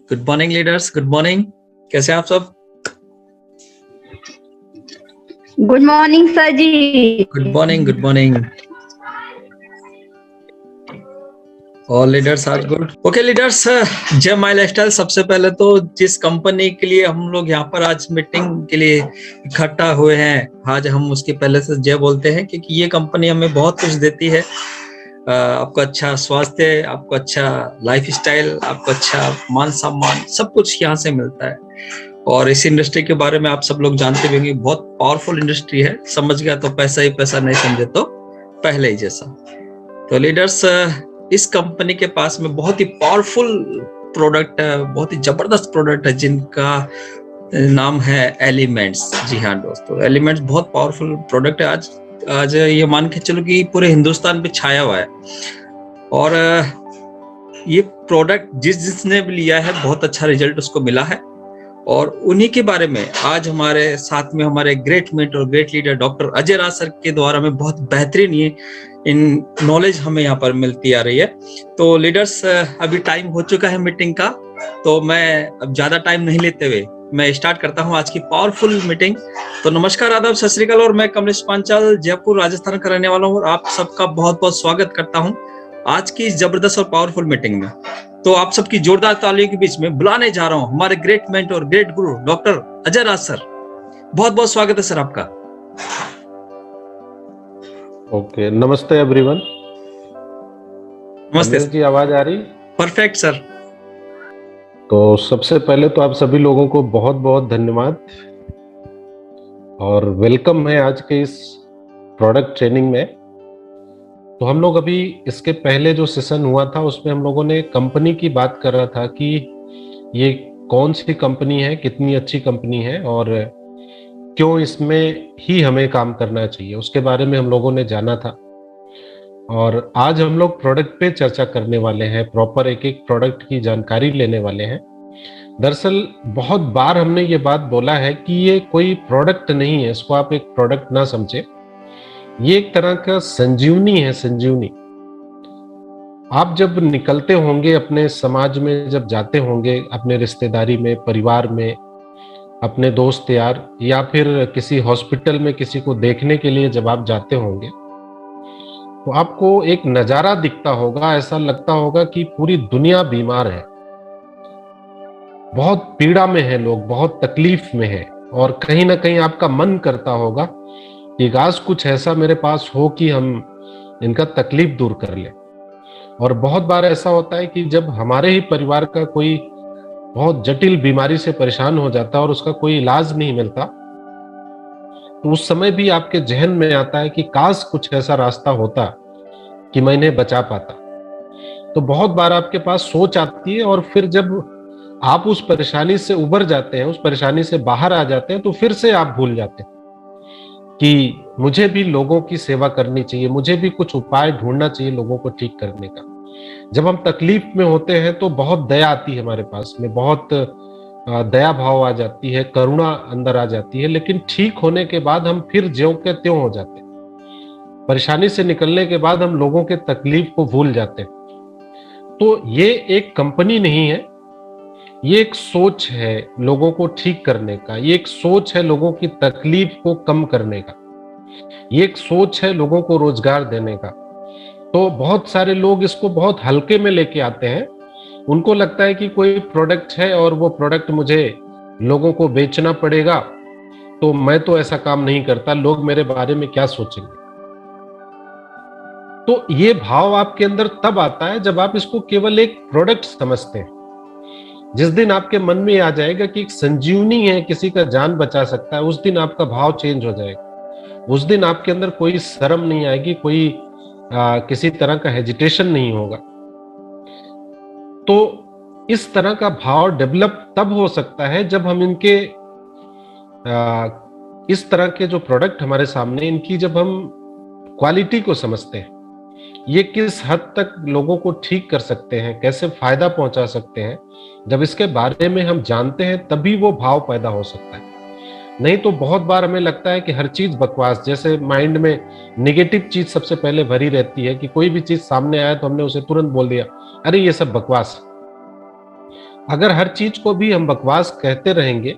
Good morning leaders, good morning. कैसे हैं आप सब? Good morning sir ji. Good morning, good morning. और लीडर्स आज गुड। ओके लीडर्स, जय माई लाइफस्टाइल। सबसे पहले तो जिस कंपनी के लिए हम लोग यहाँ पर आज मीटिंग के लिए इकट्ठा हुए हैं, आज हम उसके पहले से जय बोलते हैं, क्योंकि ये कंपनी हमें बहुत कुछ देती है। आपको अच्छा स्वास्थ्य, आपको अच्छा लाइफ स्टाइल, आपको अच्छा मान सम्मान, सब कुछ यहाँ से मिलता है। और इस इंडस्ट्री के बारे में आप सब लोग जानते भी होंगे, बहुत पावरफुल इंडस्ट्री है। समझ गया तो पैसा ही पैसा, नहीं समझे तो पहले ही जैसा। तो लीडर्स, इस कंपनी के पास में बहुत ही पावरफुल प्रोडक्ट है, बहुत ही जबरदस्त प्रोडक्ट है, जिनका नाम है एलिमेंट्स। जी हाँ दोस्तों, एलिमेंट्स बहुत पावरफुल प्रोडक्ट है। आज ये मान के चलो कि पूरे हिंदुस्तान पे छाया हुआ है। और ये प्रोडक्ट जिसने भी लिया है, बहुत अच्छा रिजल्ट उसको मिला है। और उन्हीं के बारे में आज हमारे साथ में हमारे ग्रेट मेंटर और ग्रेट लीडर डॉक्टर अजय राज सर के द्वारा में बहुत बेहतरीन ये इन नॉलेज हमें यहाँ पर मिलती आ रही है। तो लीडर्स, अभी टाइम हो चुका है मीटिंग का, तो मैं अब ज्यादा टाइम नहीं लेते हुए मैं स्टार्ट करता हूँ आज की पावरफुल मीटिंग। तो नमस्कार, आदाब, सत श्री अकाल। और मैं कमलेश पांचाल, जयपुर राजस्थान का रहने वाला हूँ, और आप सबका बहुत बहुत स्वागत करता हूँ आज की इस जबरदस्त और पावरफुल मीटिंग में। तो आप सबकी जोरदार तालियों के बीच में बुलाने जा रहा हूं हमारे ग्रेट मेंटर, ग्रेट गुरु डॉक्टर अजय राज सर। बहुत बहुत स्वागत है सर आपका। ओके, नमस्ते एवरीवन। नमस्ते जी, आवाज आ रही? Perfect sir. तो सबसे पहले तो आप सभी लोगों को बहुत बहुत धन्यवाद और वेलकम है आज के इस प्रोडक्ट ट्रेनिंग में। तो हम लोग अभी इसके पहले जो सेशन हुआ था उसमें हम लोगों ने कंपनी की बात कर रहा था कि ये कौन सी कंपनी है, कितनी अच्छी कंपनी है और क्यों इसमें ही हमें काम करना चाहिए, उसके बारे में हम लोगों ने जाना था। और आज हम लोग प्रोडक्ट पे चर्चा करने वाले हैं, प्रॉपर एक एक प्रोडक्ट की जानकारी लेने वाले हैं। दरअसल बहुत बार हमने ये बात बोला है कि ये कोई प्रोडक्ट नहीं है, इसको आप एक प्रोडक्ट ना समझे। ये एक तरह का संजीवनी है, संजीवनी। आप जब निकलते होंगे अपने समाज में, जब जाते होंगे अपने रिश्तेदारी में, परिवार में, अपने दोस्त यार, या फिर किसी हॉस्पिटल में किसी को देखने के लिए जब आप जाते होंगे, तो आपको एक नजारा दिखता होगा, ऐसा लगता होगा कि पूरी दुनिया बीमार है, बहुत पीड़ा में है लोग, बहुत तकलीफ में है। और कहीं ना कहीं आपका मन करता होगा कि आज कुछ ऐसा मेरे पास हो कि हम इनका तकलीफ दूर कर ले। और बहुत बार ऐसा होता है कि जब हमारे ही परिवार का कोई बहुत जटिल बीमारी से परेशान हो जाता है और उसका कोई इलाज नहीं मिलता, तो उस समय भी आपके जहन में आता है कि काश कुछ ऐसा रास्ता होता कि मैं इन्हें बचा पाता। तो बहुत बार आपके पास सोच आती है और फिर जब आप उस परेशानी से उबर जाते हैं, उस परेशानी से बाहर आ जाते हैं, तो फिर से आप भूल जाते हैं कि मुझे भी लोगों की सेवा करनी चाहिए, मुझे भी कुछ उपाय ढूंढना चाहिए लोगों को ठीक करने का। जब हम तकलीफ में होते हैं तो बहुत दया आती है हमारे पास में, बहुत दया भाव आ जाती है, करुणा अंदर आ जाती है। लेकिन ठीक होने के बाद हम फिर ज्यों के त्यों हो जाते हैं। परेशानी से निकलने के बाद हम लोगों के तकलीफ को भूल जाते हैं। तो ये एक कंपनी नहीं है, ये एक सोच है लोगों को ठीक करने का, ये एक सोच है लोगों की तकलीफ को कम करने का, ये एक सोच है लोगों को रोजगार देने का। तो बहुत सारे लोग इसको बहुत हल्के में लेके आते हैं। उनको लगता है कि कोई प्रोडक्ट है और वो प्रोडक्ट मुझे लोगों को बेचना पड़ेगा, तो मैं तो ऐसा काम नहीं करता, लोग मेरे बारे में क्या सोचेंगे। तो ये भाव आपके अंदर तब आता है जब आप इसको केवल एक प्रोडक्ट समझते हैं। जिस दिन आपके मन में आ जाएगा कि एक संजीवनी है, किसी का जान बचा सकता है, उस दिन आपका भाव चेंज हो जाएगा। उस दिन आपके अंदर कोई शर्म नहीं आएगी, कोई किसी तरह का हेजिटेशन नहीं होगा। तो इस तरह का भाव डेवलप तब हो सकता है जब हम इनके इस तरह के जो प्रोडक्ट हमारे सामने, इनकी जब हम क्वालिटी को समझते हैं, ये किस हद तक लोगों को ठीक कर सकते हैं, कैसे फायदा पहुंचा सकते हैं, जब इसके बारे में हम जानते हैं तभी वो भाव पैदा हो सकता है। नहीं तो बहुत बार हमें लगता है कि हर चीज बकवास, जैसे माइंड में नेगेटिव चीज सबसे पहले भरी रहती है कि कोई भी चीज सामने आया तो हमने उसे तुरंत बोल दिया, अरे ये सब बकवास। अगर हर चीज को भी हम बकवास कहते रहेंगे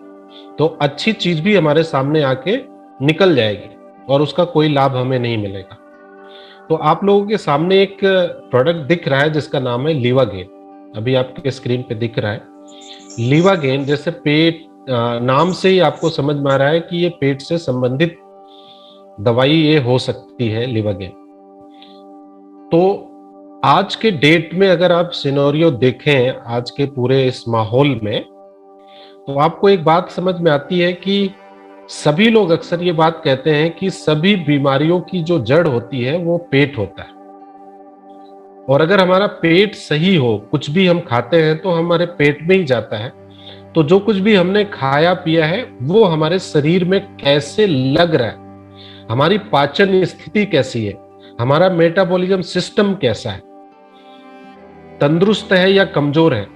तो अच्छी चीज भी हमारे सामने आके निकल जाएगी और उसका कोई लाभ हमें नहीं मिलेगा। तो आप लोगों के सामने एक प्रोडक्ट दिख रहा है जिसका नाम है लीवागेन, अभी आपके स्क्रीन पे दिख रहा है। लीवागेन जैसे पेट, नाम से ही आपको समझ में आ रहा है कि ये पेट से संबंधित दवाई ये हो सकती है, लीवागेन। तो आज के डेट में अगर आप सिनेरियो देखें आज के पूरे इस माहौल में, तो आपको एक बात समझ में आती है कि सभी लोग अक्सर ये बात कहते हैं कि सभी बीमारियों की जो जड़ होती है वो पेट होता है। और अगर हमारा पेट सही हो, कुछ भी हम खाते हैं तो हमारे पेट में ही जाता है, तो जो कुछ भी हमने खाया पिया है वो हमारे शरीर में कैसे लग रहा है, हमारी पाचन स्थिति कैसी है, हमारा मेटाबॉलिज्म सिस्टम कैसा है, तंदुरुस्त है या कमजोर है,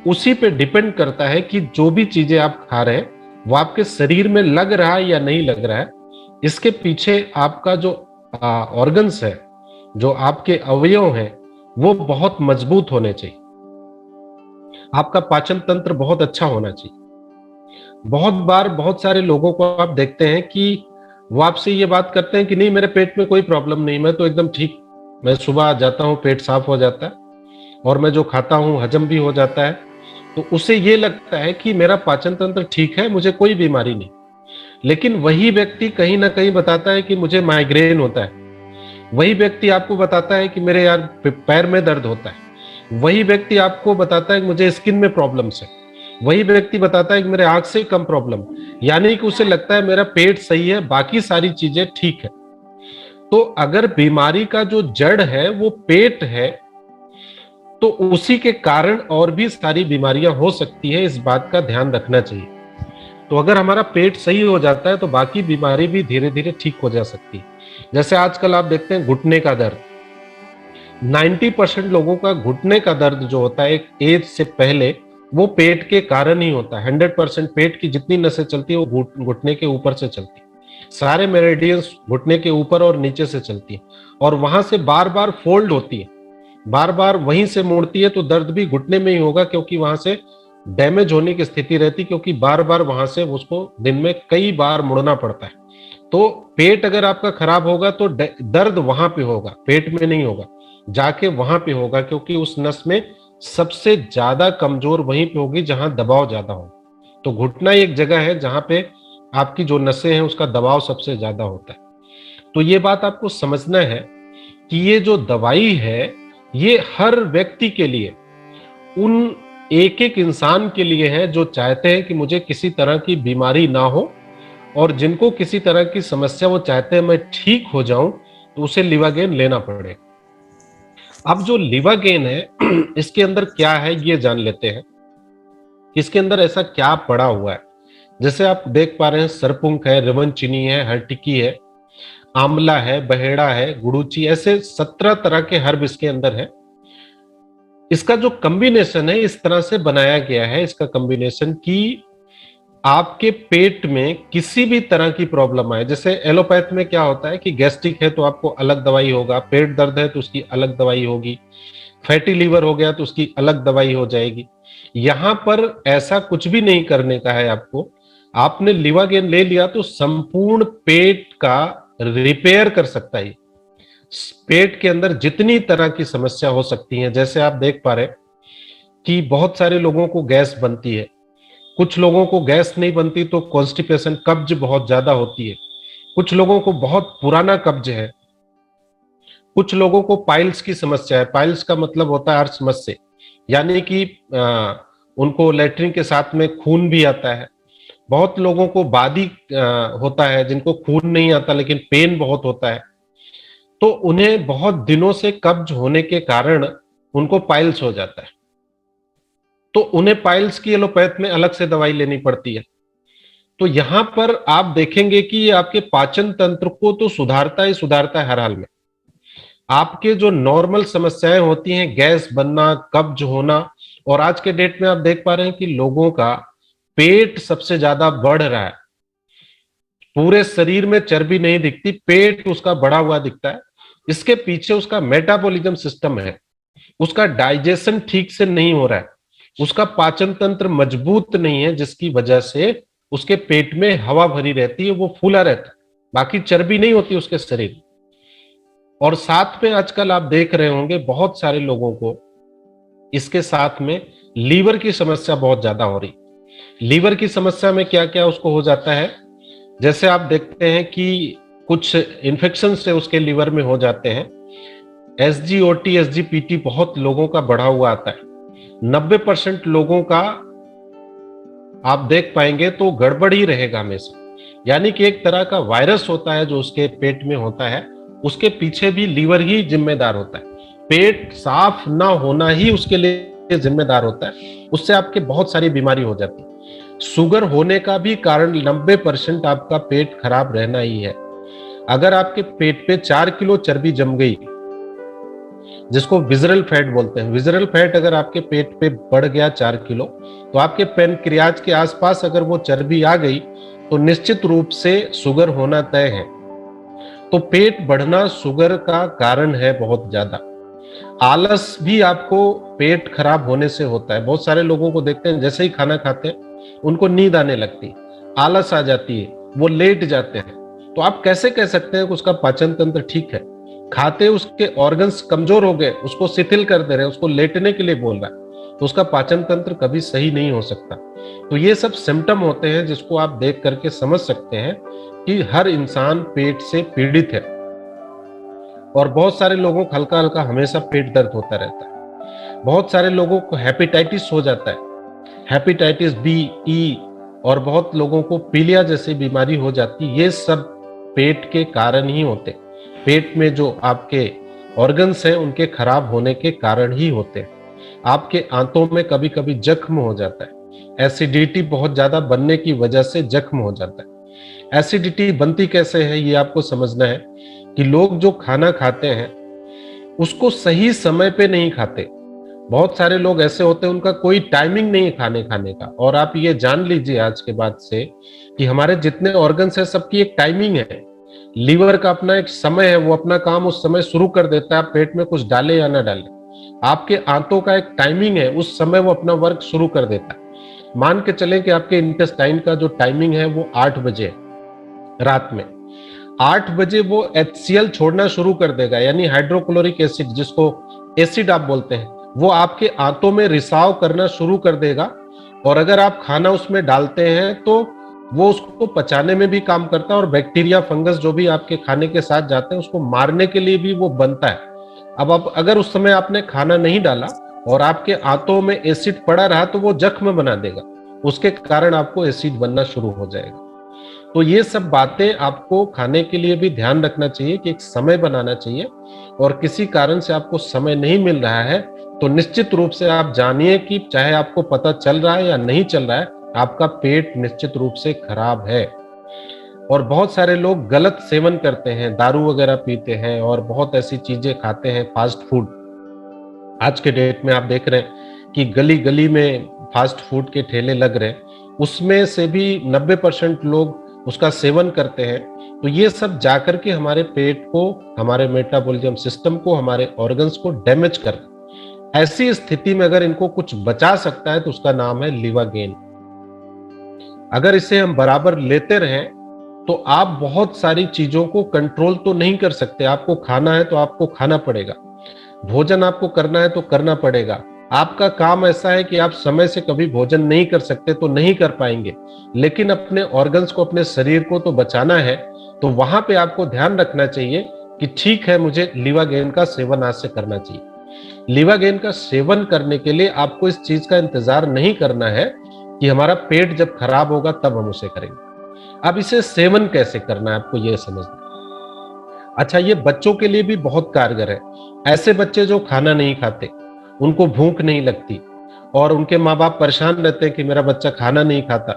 उसी पे डिपेंड करता है कि जो भी चीजें आप खा रहे हैं वो आपके शरीर में लग रहा है या नहीं लग रहा है। इसके पीछे आपका जो ऑर्गन्स है, जो आपके अवयव हैं, वो बहुत मजबूत होने चाहिए। आपका पाचन तंत्र बहुत अच्छा होना चाहिए। बहुत बार बहुत सारे लोगों को आप देखते हैं कि वो आपसे ये बात करते हैं कि नहीं, मेरे पेट में कोई प्रॉब्लम नहीं, मैं तो एकदम ठीक, मैं सुबह जाता हूँ पेट साफ हो जाता है और मैं जो खाता हूँ हजम भी हो जाता है। तो उसे ये लगता है कि मेरा पाचन तंत्र ठीक है, मुझे कोई बीमारी नहीं। लेकिन वही व्यक्ति कहीं ना कहीं बताता है कि मुझे माइग्रेन होता है, वही व्यक्ति आपको बताता है कि मेरे यार पैर में दर्द होता है, वही व्यक्ति आपको बताता है कि मुझे स्किन में प्रॉब्लम्स है, वही व्यक्ति बताता है कि मेरे आंख से कम प्रॉब्लम। यानी कि उसे लगता है मेरा पेट सही है, बाकी सारी चीजें ठीक है। तो अगर बीमारी का जो जड़ है वो पेट है, तो उसी के कारण और भी सारी बीमारियां हो सकती है, इस बात का ध्यान रखना चाहिए। तो अगर हमारा पेट सही हो जाता है तो बाकी बीमारी भी धीरे धीरे ठीक हो जा सकती है। जैसे आजकल आप देखते हैं घुटने का दर्द, 90% लोगों का घुटने का दर्द जो होता है एक एज से पहले, वो पेट के कारण ही होता है। 100% पेट की जितनी नसें चलती है वो घुटने के ऊपर से चलती है। सारे मेरिडियंस घुटने के ऊपर और नीचे से चलती है और वहां से बार बार फोल्ड होती है, बार बार वहीं से मुड़ती है। तो दर्द भी घुटने में ही होगा क्योंकि वहां से डैमेज होने की स्थिति रहती, क्योंकि बार बार वहां से उसको दिन में कई बार मुड़ना पड़ता है। तो पेट अगर आपका खराब होगा तो दर्द वहां पे होगा, पेट में नहीं होगा, जाके वहां पे होगा, क्योंकि उस नस में सबसे ज्यादा कमजोर वहीं पे होगी जहां दबाव ज्यादा हो। तो घुटना एक जगह है जहां पे आपकी जो नसें हैं उसका दबाव सबसे ज्यादा होता है। तो ये बात आपको समझना है कि ये जो दवाई है ये हर व्यक्ति के लिए, उन एक एक इंसान के लिए है जो चाहते हैं कि मुझे किसी तरह की बीमारी ना हो, और जिनको किसी तरह की समस्या वो चाहते हैं मैं ठीक हो जाऊं, तो उसे लीवागेन लेना पड़े। अब जो लीवागेन है इसके अंदर क्या है ये जान लेते हैं, इसके अंदर ऐसा क्या पड़ा हुआ है। जैसे आप देख पा रहे हैं सरपुंक है, रिवन चीनी है, हरटिकी है, आंवला है, बहेड़ा है, गुड़ूची, ऐसे 17 तरह के हर्ब इसके अंदर है। इसका जो कॉम्बिनेशन है इस तरह से बनाया गया है, इसका कॉम्बिनेशन कि आपके पेट में किसी भी तरह की प्रॉब्लम आए। जैसे एलोपैथ में क्या होता है कि गैस्ट्रिक है तो आपको अलग दवाई होगा, पेट दर्द है तो उसकी अलग दवाई होगी, फैटी लीवर हो गया तो उसकी अलग दवाई हो जाएगी। यहां पर ऐसा कुछ भी नहीं करने का है आपको। आपने लीवागेन ले लिया तो संपूर्ण पेट का रिपेयर कर सकता है। पेट के अंदर जितनी तरह की समस्या हो सकती है, जैसे आप देख पा रहे कि बहुत सारे लोगों को गैस बनती है, कुछ लोगों को गैस नहीं बनती तो कॉन्स्टिपेशन, कब्ज बहुत ज्यादा होती है, कुछ लोगों को बहुत पुराना कब्ज है, कुछ लोगों को पाइल्स की समस्या है। पाइल्स का मतलब होता है अर्शमस से, यानी कि उनको लेटरिन के साथ में खून भी आता है। बहुत लोगों को बादी होता है जिनको खून नहीं आता लेकिन पेन बहुत होता है, तो उन्हें बहुत दिनों से कब्ज होने के कारण उनको पाइल्स हो जाता है। तो उन्हें पाइल्स की एलोपैथ में अलग से दवाई लेनी पड़ती है। तो यहां पर आप देखेंगे कि ये आपके पाचन तंत्र को तो सुधारता ही सुधारता है हर हाल में। आपके जो नॉर्मल समस्याएं होती हैं, गैस बनना, कब्ज होना, और आज के डेट में आप देख पा रहे हैं कि लोगों का पेट सबसे ज्यादा बढ़ रहा है। पूरे शरीर में चर्बी नहीं दिखती, पेट उसका बढ़ा हुआ दिखता है। इसके पीछे उसका मेटाबॉलिज्म सिस्टम है, उसका डाइजेशन ठीक से नहीं हो रहा है, उसका पाचन तंत्र मजबूत नहीं है, जिसकी वजह से उसके पेट में हवा भरी रहती है, वो फूला रहता है, बाकी चर्बी नहीं होती उसके शरीर। और साथ में आजकल आप देख रहे होंगे बहुत सारे लोगों को इसके साथ में लीवर की समस्या बहुत ज्यादा हो रही। लीवर की समस्या में क्या क्या उसको हो जाता है, जैसे आप देखते हैं कि कुछ इन्फेक्शन से उसके लीवर में हो जाते हैं। SGOT SGPT बहुत लोगों का बढ़ा हुआ आता है। 90% लोगों का आप देख पाएंगे तो गड़बड़ ही रहेगा हमेशा, यानी कि एक तरह का वायरस होता है जो उसके पेट में होता है, उसके पीछे भी लीवर ही जिम्मेदार होता है। पेट साफ ना होना ही उसके लिए जिम्मेदार होता है, उससे आपके बहुत सारी बीमारी हो जाती है। शुगर होने का भी कारण 90% आपका पेट खराब रहना ही है। अगर आपके पेट पे 4 किलो चर्बी जम गई, जिसको विजरल फैट बोलते हैं, विजरल फैट अगर आपके पेट पे बढ़ गया 4 किलो, तो आपके पैनक्रियाज के आसपास अगर वो चर्बी आ गई तो निश्चित रूप से शुगर होना तय है। तो पेट बढ़ना शुगर का कारण है बहुत ज्यादा। आलस भी आपको पेट खराब होने से होता है। बहुत सारे लोगों को देखते हैं जैसे ही खाना खाते हैं उनको नींद आने लगती, आलस आ जाती है, वो लेट जाते हैं। तो आप कैसे कह सकते हैं कि उसका पाचन तंत्र ठीक है? खाते उसके ऑर्गन्स कमजोर हो गए, उसको शिथिल कर दे रहे हैं, उसको लेटने के लिए बोल रहा है, तो उसका पाचन तंत्र कभी सही नहीं हो सकता। तो ये सब सिम्टम होते हैं जिसको आप देख करके समझ सकते हैं कि हर इंसान पेट से पीड़ित है। और बहुत सारे लोगों को हल्का हल्का हमेशा पेट दर्द होता रहता है। बहुत सारे लोगों को हेपेटाइटिस हो जाता है, हेपेटाइटिस बी, ई, और बहुत लोगों को पीलिया जैसी बीमारी हो जाती है। ये सब पेट के कारण ही होते हैं। पेट में जो आपके ऑर्गन्स हैं उनके खराब होने के कारण ही होते हैं। आपके आंतों में कभी कभी जख्म हो जाता है, एसिडिटी बहुत ज्यादा बनने की वजह से जख्म हो जाता है। एसिडिटी बनती कैसे है ये आपको समझना है कि लोग जो खाना खाते हैं उसको सही समय पे नहीं खाते। बहुत सारे लोग ऐसे होते हैं उनका कोई टाइमिंग नहीं है खाने खाने का। और आप ये जान लीजिए आज के बाद से कि हमारे जितने ऑर्गन्स हैं सबकी एक टाइमिंग है। लीवर का अपना एक समय है, वो अपना काम उस समय शुरू कर देता है, आप पेट में कुछ डाले या ना डाले। आपके आंतों का एक टाइमिंग है, उस समय वो अपना वर्क शुरू कर देता है। मान के चलें कि आपके इंटेस्टाइन का जो टाइमिंग है वो 8 बजे है, रात में 8 बजे वो HCl छोड़ना शुरू कर देगा, यानी हाइड्रोक्लोरिक एसिड, जिसको एसिड आप बोलते हैं, वो आपके आंतों में रिसाव करना शुरू कर देगा। और अगर आप खाना उसमें डालते हैं तो वो उसको पचाने में भी काम करता है, और बैक्टीरिया फंगस जो भी आपके खाने के साथ जाते हैं उसको मारने के लिए भी वो बनता है। अब आप अगर उस समय आपने खाना नहीं डाला और आपके आंतों में एसिड पड़ा रहा तो वो जख्म बना देगा, उसके कारण आपको एसिड बनना शुरू हो जाएगा। तो ये सब बातें आपको खाने के लिए भी ध्यान रखना चाहिए कि एक समय बनाना चाहिए। और किसी कारण से आपको समय नहीं मिल रहा है तो निश्चित रूप से आप जानिए कि चाहे आपको पता चल रहा है या नहीं चल रहा है, आपका पेट निश्चित रूप से खराब है। और बहुत सारे लोग गलत सेवन करते हैं, दारू वगैरह पीते हैं और बहुत ऐसी चीजें खाते हैं, फास्ट फूड। आज के डेट में आप देख रहे हैं कि गली गली में फास्ट फूड के ठेले लग रहे हैं, उसमें से भी 90% लोग उसका सेवन करते हैं। तो ये सब जाकर के हमारे पेट को, हमारे मेटाबॉलिज्म सिस्टम को, हमारे ऑर्गन्स को डैमेज कर। ऐसी स्थिति में अगर इनको कुछ बचा सकता है तो उसका नाम है लिवागेन। अगर इसे हम बराबर लेते रहें तो आप बहुत सारी चीजों को कंट्रोल तो नहीं कर सकते। आपको खाना है तो आपको खाना पड़ेगा, भोजन आपको करना है तो करना पड़ेगा। आपका काम ऐसा है कि आप समय से कभी भोजन नहीं कर सकते तो नहीं कर पाएंगे, लेकिन अपने ऑर्गन्स को, अपने शरीर को तो बचाना है। तो वहां पे आपको ध्यान रखना चाहिए कि ठीक है, मुझे लिवागेन का सेवन आज से करना चाहिए। लिवागेन का सेवन करने के लिए आपको इस चीज का इंतजार नहीं करना है कि हमारा पेट जब खराब होगा तब हम उसे करेंगे। अब इसे सेवन कैसे करना है आपको यह समझना। अच्छा, ये बच्चों के लिए भी बहुत कारगर है। ऐसे बच्चे जो खाना नहीं खाते, उनको भूख नहीं लगती और उनके माँ बाप परेशान रहते हैं कि मेरा बच्चा खाना नहीं खाता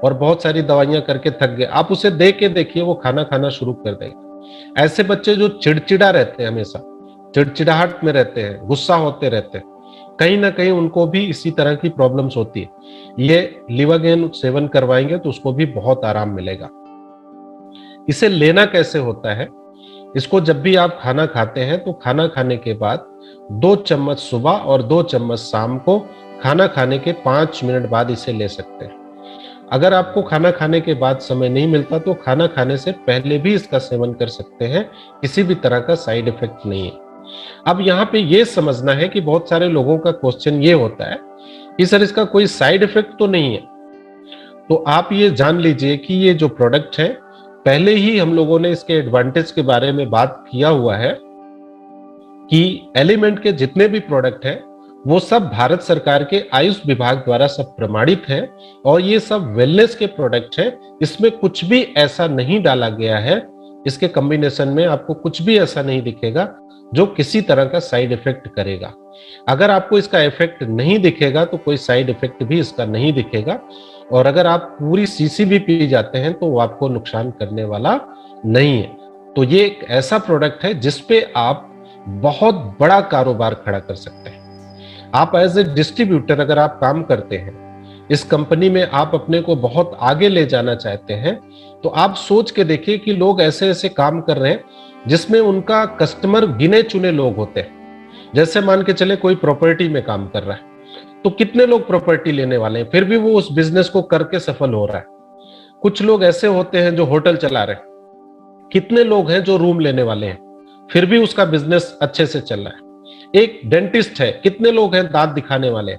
और बहुत सारी दवाइयां करके थक गए, आप उसे देख के देखिए वो खाना खाना शुरू कर देगा। ऐसे बच्चे जो चिड़चिड़ा रहते हैं, हमेशा चिड़चिड़ाहट में रहते हैं, गुस्सा होते रहते हैं, कहीं ना कहीं उनको भी इसी तरह की प्रॉब्लम्स होती है। ये लिवागेन सेवन करवाएंगे तो उसको भी बहुत आराम मिलेगा। इसे लेना कैसे होता है? इसको जब भी आप खाना खाते हैं तो खाना खाने के बाद 2 चम्मच सुबह और 2 चम्मच शाम को खाना खाने के 5 मिनट बाद इसे ले सकते हैं। अगर आपको खाना खाने के बाद समय नहीं मिलता तो खाना खाने से पहले भी इसका सेवन कर सकते हैं, किसी भी तरह का साइड इफेक्ट नहीं है। अब यहाँ पे ये समझना है कि बहुत सारे लोगों का क्वेश्चन ये होता है कि सर इसका कोई साइड इफेक्ट तो नहीं है। तो आप ये जान लीजिए कि ये जो प्रोडक्ट है, पहले ही हम लोगों ने इसके एडवांटेज के बारे में बात किया हुआ है कि एलिमेंट के जितने भी प्रोडक्ट हैं वो सब भारत सरकार के आयुष विभाग द्वारा सब प्रमाणित है और ये सब वेलनेस के प्रोडक्ट है। इसमें कुछ भी ऐसा नहीं डाला गया है, इसके कॉम्बिनेशन में आपको कुछ भी ऐसा नहीं दिखेगा जो किसी तरह का साइड इफेक्ट करेगा। अगर आपको इसका इफेक्ट नहीं दिखेगा तो कोई साइड इफेक्ट भी इसका नहीं दिखेगा, और अगर आप पूरी शीशी भी पी जाते हैं तो वो आपको नुकसान करने वाला नहीं है। तो ये एक ऐसा प्रोडक्ट है जिसपे आप बहुत बड़ा कारोबार खड़ा कर सकते हैं। आप एज ए डिस्ट्रीब्यूटर अगर आप काम करते हैं, इस कंपनी में आप अपने को बहुत आगे ले जाना चाहते हैं, तो आप सोच के देखिए कि लोग ऐसे ऐसे काम कर रहे हैं जिसमें उनका कस्टमर गिने चुने लोग होते हैं। जैसे मान के चले कोई प्रॉपर्टी में काम कर रहा है तो कितने लोग प्रॉपर्टी लेने वाले हैं, फिर भी वो उस बिजनेस को करके सफल हो रहा है। कुछ लोग ऐसे होते हैं जो होटल चला रहे हैं, कितने लोग हैं जो रूम लेने वाले हैं, फिर भी उसका बिजनेस अच्छे से चल रहा है। एक डेंटिस्ट है, कितने लोग हैं दांत दिखाने वाले हैं।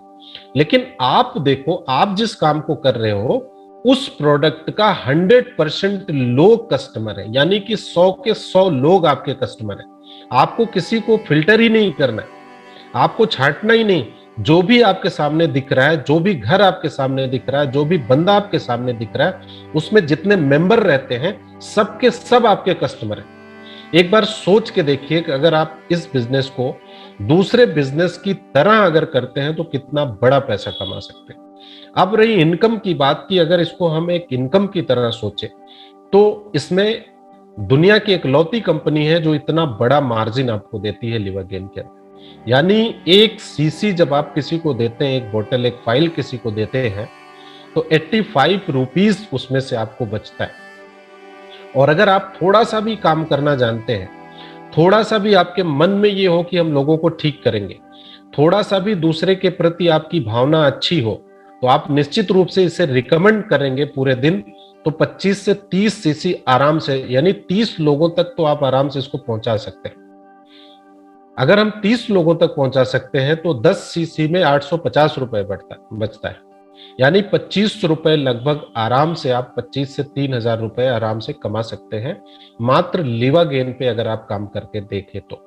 लेकिन आप देखो, आप जिस काम को कर रहे हो उस प्रोडक्ट का 100% लोग कस्टमर है, यानी कि 100 के 100 लोग आपके कस्टमर है। आपको किसी को फिल्टर ही नहीं करना है, आपको छांटना ही नहीं। जो भी आपके सामने दिख रहा है, जो भी घर आपके सामने दिख रहा है, जो भी बंदा आपके सामने दिख रहा है, उसमें जितने मेंबर रहते हैं सबके सब आपके कस्टमर हैं। एक बार सोच के देखिए कि अगर आप इस बिजनेस को दूसरे बिजनेस की तरह अगर करते हैं तो कितना बड़ा पैसा कमा सकते हैं। अब रही इनकम की बात की, अगर इसको हम एक इनकम की तरह सोचे तो इसमें दुनिया की इकलौती कंपनी है जो इतना बड़ा मार्जिन आपको देती है लिवागेन के अंदर। यानी एक सीसी जब आप किसी को देते हैं, एक बोतल, एक फाइल किसी को देते हैं, तो 85 रुपीज उसमें से आपको बचता है। और अगर आप थोड़ा सा भी काम करना जानते हैं, थोड़ा सा भी आपके मन में ये हो कि हम लोगों को ठीक करेंगे, थोड़ा सा भी दूसरे के प्रति आपकी भावना अच्छी हो, तो आप निश्चित रूप से इसे रिकमेंड करेंगे पूरे दिन, तो 25 से 30 सीसी आराम से, यानी 30 लोगों तक तो आप आराम से इसको पहुंचा सकते हैं। अगर हम 30 लोगों तक पहुंचा सकते हैं तो 10 सीसी में 850 रुपए बचता है, यानी 25 रुपए लगभग आराम से आप 25 से 3000 रुपए आराम से कमा सकते हैं, मात्र लिवागेन पे अगर आप काम करके देखें तो।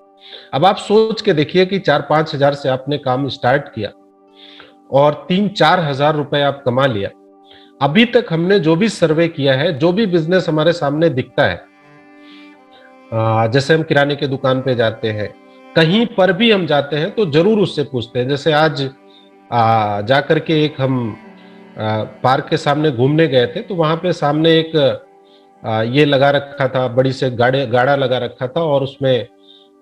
अब आप सोच के देखिए कि 4-5 हजार से आपने काम स्टार्ट किया और 3-4 हजार रुपए आप कमा लिया। अभी तक हमने जो भी सर्वे किया है, जो भी बिजनेस हमारे सामने दिखता है, जैसे हम किराने के दुकान पे जाते हैं, कहीं पर भी हम जाते हैं तो जरूर उससे पूछते हैं। जैसे आज जाकर के एक हम पार्क के सामने घूमने गए थे, तो वहां पे सामने एक ये लगा रखा था, बड़ी से गाड़ा लगा रखा था और उसमें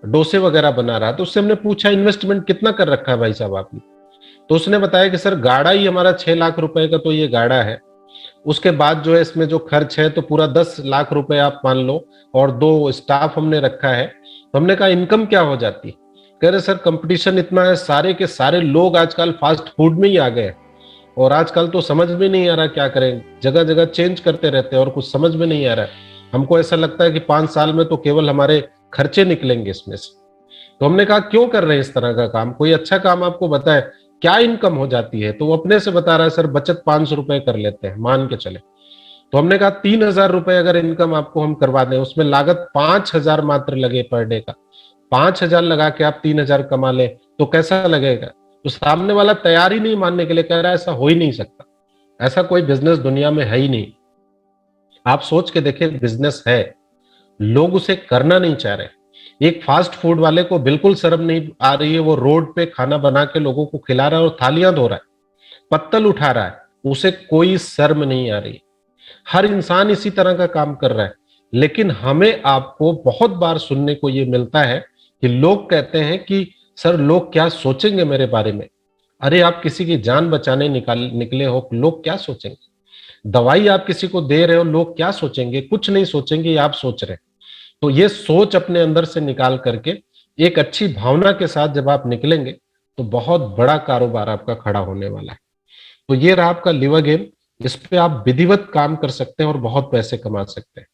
डोसे वगैरह बना रहा। तो उससे हमने पूछा इन्वेस्टमेंट कितना कर रखा है भाई साहब आपने? तो उसने बताया कि सर गाड़ा ही हमारा 6 लाख रुपए का तो ये गाड़ा है, उसके बाद जो है इसमें जो खर्च है तो पूरा 10 लाख रुपए आप मान लो, और 2 स्टाफ हमने रखा है। तो हमने कहा इनकम क्या हो जाती है? कह रहे सर कंपटीशन इतना है, सारे के सारे लोग आजकल फास्ट फूड में ही आ गए और आजकल तो समझ में नहीं आ रहा क्या करें, जगह जगह चेंज करते रहते हैं और कुछ समझ में नहीं आ रहा है। हमको ऐसा लगता है कि 5 साल में तो केवल हमारे खर्चे निकलेंगे इसमें से। तो हमने कहा क्यों कर रहे हैं इस तरह का काम, कोई अच्छा काम आपको बताए, क्या इनकम हो जाती है? तो वो अपने से बता रहा है सर बचत 500 रुपए कर लेते हैं, मान के चले। तो हमने कहा 3000 रुपए अगर इनकम आपको हम करवा दें, उसमें लागत 5000 मात्र लगे पर डे का, 5000 लगा के आप 3000 कमा ले तो कैसा लगेगा? तो सामने वाला तैयार ही नहीं मानने के लिए, कह रहा है ऐसा हो ही नहीं सकता, ऐसा कोई बिजनेस दुनिया में है ही नहीं। आप सोच के देखें, बिजनेस है, लोग उसे करना नहीं चाह रहे। एक फास्ट फूड वाले को बिल्कुल शर्म नहीं आ रही है, वो रोड पे खाना बना के लोगों को खिला रहा है और थालियां धो रहा है, पत्तल उठा रहा है, उसे कोई शर्म नहीं आ रही। हर इंसान इसी तरह का काम कर रहा है। लेकिन हमें आपको बहुत बार सुनने को ये मिलता है कि लोग कहते हैं कि सर लोग क्या सोचेंगे मेरे बारे में। अरे आप किसी की जान बचाने निकले हो, लोग क्या सोचेंगे? दवाई आप किसी को दे रहे हो, लोग क्या सोचेंगे? कुछ नहीं सोचेंगे, आप सोच रहे हैं। तो ये सोच अपने अंदर से निकाल करके एक अच्छी भावना के साथ जब आप निकलेंगे तो बहुत बड़ा कारोबार आपका खड़ा होने वाला है। तो ये रहा आपका लिवर गेम, इस पे आप विधिवत काम कर सकते हैं और बहुत पैसे कमा सकते हैं।